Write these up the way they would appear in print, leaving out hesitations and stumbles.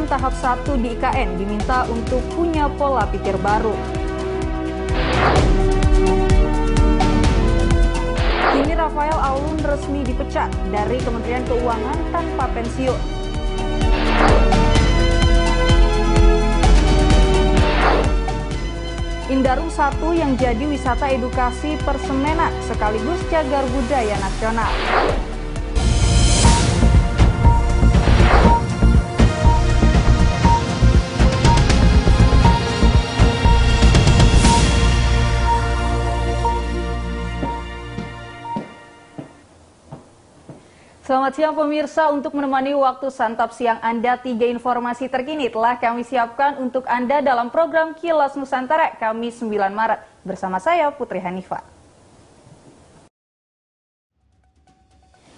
tahap 1 di IKN diminta untuk punya pola pikir baru. Kini Rafael Alun resmi dipecat dari Kementerian Keuangan tanpa pensiun. Indarung 1 yang jadi wisata edukasi Persemenak sekaligus cagar budaya nasional. Selamat siang pemirsa, untuk menemani waktu santap siang Anda, 3 informasi terkini telah kami siapkan untuk Anda dalam program Kilas Nusantara Kamis 9 Maret. Bersama saya Putri Hanifah.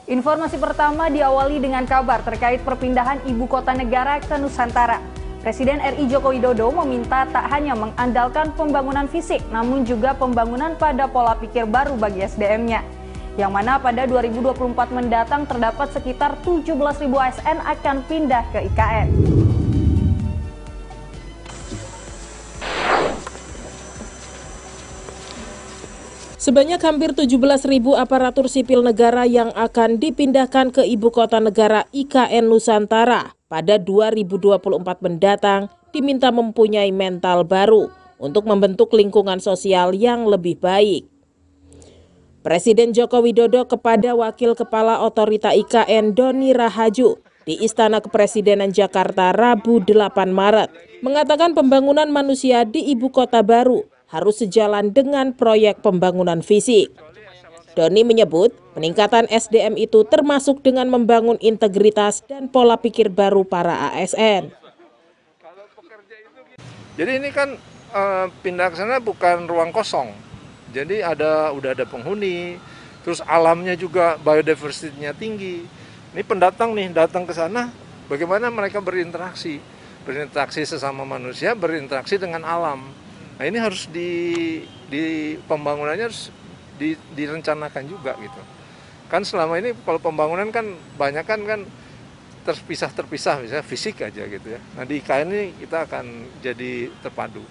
Informasi pertama diawali dengan kabar terkait perpindahan ibu kota negara ke Nusantara. Presiden RI Joko Widodo meminta tak hanya mengandalkan pembangunan fisik, namun juga pembangunan pada pola pikir baru bagi SDM-nya. Yang mana pada 2024 mendatang terdapat sekitar 17.000 ASN akan pindah ke IKN. Sebanyak hampir 17.000 aparatur sipil negara yang akan dipindahkan ke ibu kota negara IKN Nusantara pada 2024 mendatang diminta mempunyai mental baru untuk membentuk lingkungan sosial yang lebih baik. Presiden Joko Widodo kepada Wakil Kepala Otorita IKN Doni Rahaju di Istana Kepresidenan Jakarta Rabu 8 Maret mengatakan pembangunan manusia di ibu kota baru harus sejalan dengan proyek pembangunan fisik. Doni menyebut peningkatan SDM itu termasuk dengan membangun integritas dan pola pikir baru para ASN. Jadi ini kan pindah ke sana bukan ruang kosong. Jadi udah ada penghuni, terus alamnya juga biodiversity-nya tinggi. Ini pendatang nih datang ke sana, bagaimana mereka berinteraksi sesama manusia, berinteraksi dengan alam. Nah ini harus di pembangunannya harus direncanakan juga gitu. Kan selama ini kalau pembangunan kan banyak kan terpisah, misalnya fisik aja gitu ya. Nah di IKN ini kita akan jadi terpadu.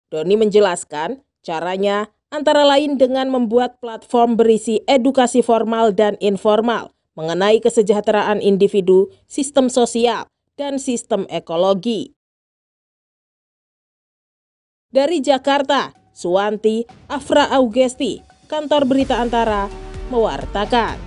Doni menjelaskan caranya antara lain dengan membuat platform berisi edukasi formal dan informal mengenai kesejahteraan individu, sistem sosial, dan sistem ekologi. Dari Jakarta, Suwanti Afra Augesti, Kantor Berita Antara, mewartakan.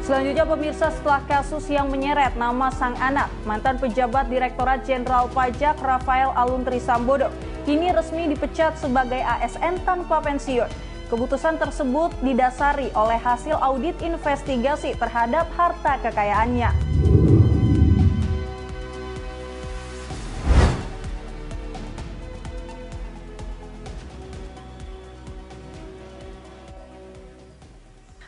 Selanjutnya pemirsa, setelah kasus yang menyeret nama sang anak, mantan pejabat Direktorat Jenderal Pajak Rafael Alun Trisambodo kini resmi dipecat sebagai ASN tanpa pensiun. Keputusan tersebut didasari oleh hasil audit investigasi terhadap harta kekayaannya.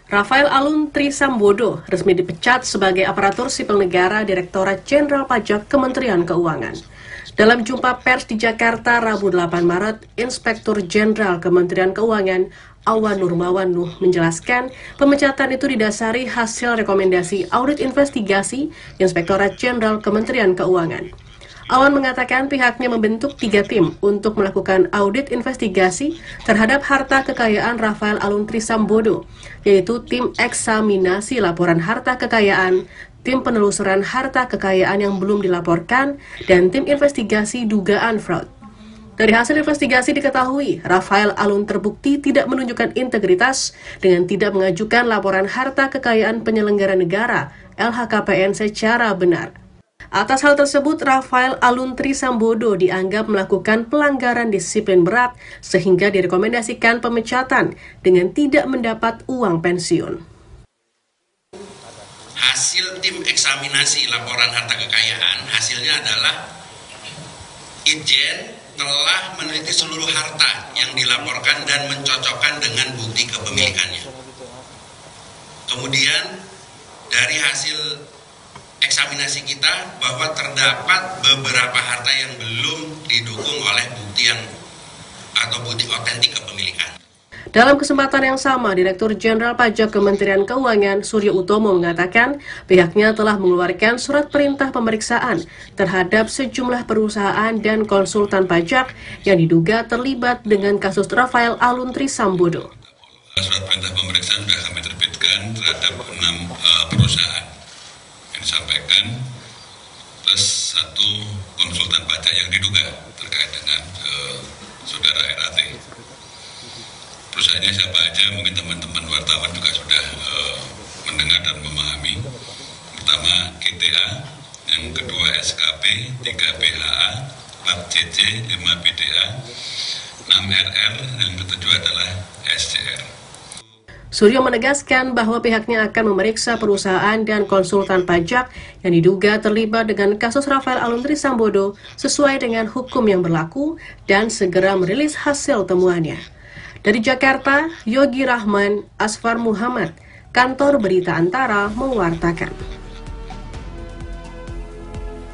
Rafael Alun Trisambodo resmi dipecat sebagai aparatur sipil negara Direktorat Jenderal Pajak Kementerian Keuangan. Dalam jumpa pers di Jakarta Rabu 8 Maret, Inspektur Jenderal Kementerian Keuangan Awan Nurmawan Nuh menjelaskan pemecatan itu didasari hasil rekomendasi audit investigasi Inspektorat Jenderal Kementerian Keuangan. Awan mengatakan pihaknya membentuk 3 tim untuk melakukan audit investigasi terhadap harta kekayaan Rafael Alun Trisambodo, yaitu tim eksaminasi laporan harta kekayaan, tim penelusuran harta kekayaan yang belum dilaporkan, dan tim investigasi dugaan fraud. Dari hasil investigasi diketahui, Rafael Alun terbukti tidak menunjukkan integritas dengan tidak mengajukan laporan harta kekayaan penyelenggara negara (LHKPN) secara benar. Atas hal tersebut, Rafael Alun Trisambodo dianggap melakukan pelanggaran disiplin berat sehingga direkomendasikan pemecatan dengan tidak mendapat uang pensiun. Hasil tim eksaminasi laporan harta kekayaan, hasilnya adalah Itjen telah meneliti seluruh harta yang dilaporkan dan mencocokkan dengan bukti kepemilikannya. Kemudian dari hasil eksaminasi kita bahwa terdapat beberapa harta yang belum didukung oleh bukti atau bukti otentik kepemilikan. Dalam kesempatan yang sama, Direktur Jenderal Pajak Kementerian Keuangan Suryo Utomo mengatakan pihaknya telah mengeluarkan surat perintah pemeriksaan terhadap sejumlah perusahaan dan konsultan pajak yang diduga terlibat dengan kasus Rafael Alun Trisambodo. Surat perintah pemeriksaan sudah kami terbitkan terhadap 6 perusahaan yang disampaikan, plus 1 konsultan pajak yang diduga terkait dengan saudara RAT. Perusahaannya siapa aja, mungkin teman-teman wartawan juga sudah mendengar dan memahami. Pertama GTA, yang kedua SKP, 3 BHA, 4 CC, 5 BDA, 6 RR, yang ketujuh adalah SCR. Suryo menegaskan bahwa pihaknya akan memeriksa perusahaan dan konsultan pajak yang diduga terlibat dengan kasus Rafael Alun Trisambodo sesuai dengan hukum yang berlaku dan segera merilis hasil temuannya. Dari Jakarta, Yogi Rahman, Asfar Muhammad, Kantor Berita Antara mewartakan.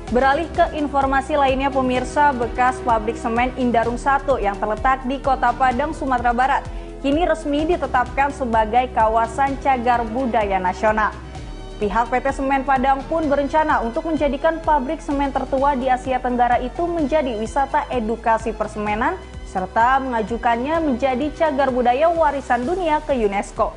Beralih ke informasi lainnya, pemirsa, bekas pabrik semen Indarung 1 yang terletak di Kota Padang, Sumatera Barat, kini resmi ditetapkan sebagai kawasan cagar budaya nasional. Pihak PT Semen Padang pun berencana untuk menjadikan pabrik semen tertua di Asia Tenggara itu menjadi wisata edukasi persemenan, serta mengajukannya menjadi cagar budaya warisan dunia ke UNESCO.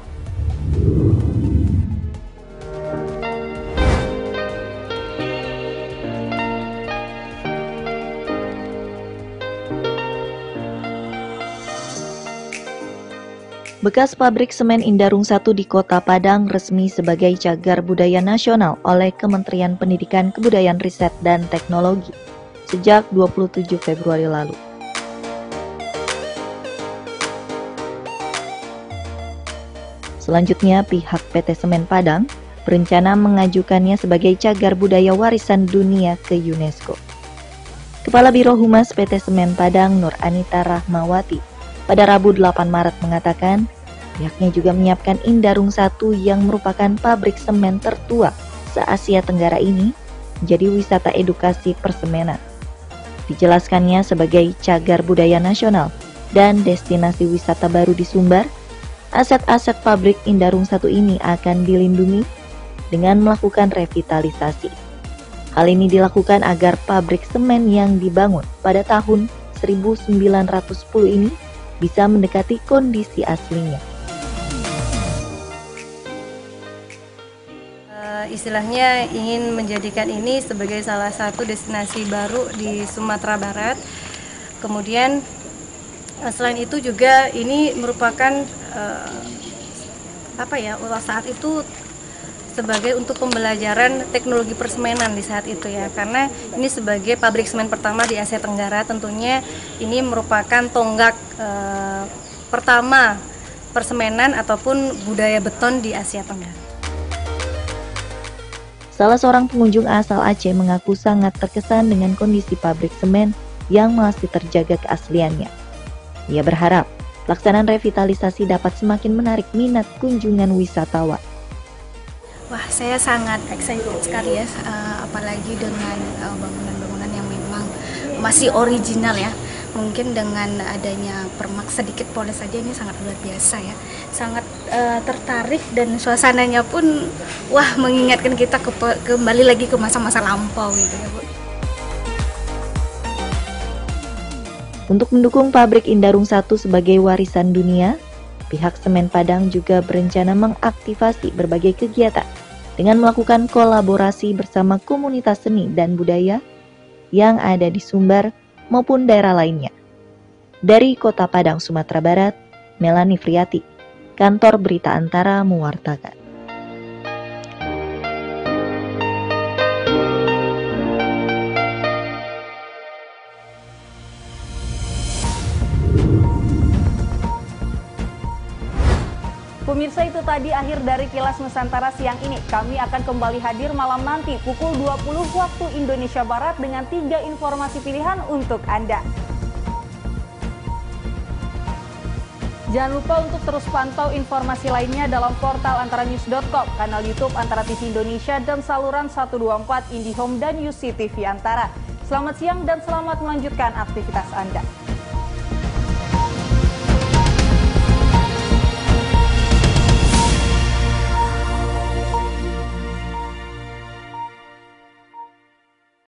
Bekas pabrik semen Indarung 1 di Kota Padang resmi sebagai cagar budaya nasional oleh Kementerian Pendidikan, Kebudayaan, Riset, dan Teknologi sejak 27 Februari lalu. Selanjutnya, pihak PT Semen Padang berencana mengajukannya sebagai cagar budaya warisan dunia ke UNESCO. Kepala Biro Humas PT Semen Padang, Nur Anita Rahmawati, pada Rabu 8 Maret mengatakan, pihaknya juga menyiapkan Indarung 1 yang merupakan pabrik semen tertua se-Asia Tenggara ini menjadi wisata edukasi persemenan. Dijelaskannya sebagai cagar budaya nasional dan destinasi wisata baru di Sumbar, aset-aset pabrik Indarung 1 ini akan dilindungi dengan melakukan revitalisasi. Hal ini dilakukan agar pabrik semen yang dibangun pada tahun 1910 ini bisa mendekati kondisi aslinya. Istilahnya ingin menjadikan ini sebagai salah satu destinasi baru di Sumatera Barat. Kemudian selain itu juga ini merupakan saat itu sebagai untuk pembelajaran teknologi persemenan di saat itu ya, karena ini sebagai pabrik semen pertama di Asia Tenggara, tentunya ini merupakan tonggak pertama persemenan ataupun budaya beton di Asia Tenggara. Salah seorang pengunjung asal Aceh mengaku sangat terkesan dengan kondisi pabrik semen yang masih terjaga keasliannya. Ia berharap pelaksanaan revitalisasi dapat semakin menarik minat kunjungan wisatawan. Wah, saya sangat excited sekali ya, apalagi dengan bangunan-bangunan yang memang masih original ya. Mungkin dengan adanya permak sedikit poles saja ini sangat luar biasa ya. Sangat tertarik dan suasananya pun wah mengingatkan kita kembali lagi ke masa-masa lampau gitu ya, Bu. Untuk mendukung pabrik Indarung 1 sebagai warisan dunia, pihak Semen Padang juga berencana mengaktifasi berbagai kegiatan dengan melakukan kolaborasi bersama komunitas seni dan budaya yang ada di Sumbar maupun daerah lainnya. Dari Kota Padang, Sumatera Barat, Melani Friati, Kantor Berita Antara mewartakan. Pemirsa, itu tadi akhir dari Kilas Nusantara siang ini. Kami akan kembali hadir malam nanti pukul 20 waktu Indonesia Barat dengan 3 informasi pilihan untuk Anda. Jangan lupa untuk terus pantau informasi lainnya dalam portal antaranews.com, kanal YouTube Antara TV Indonesia, dan saluran 124 IndiHome dan UC TV Antara. Selamat siang dan selamat melanjutkan aktivitas Anda.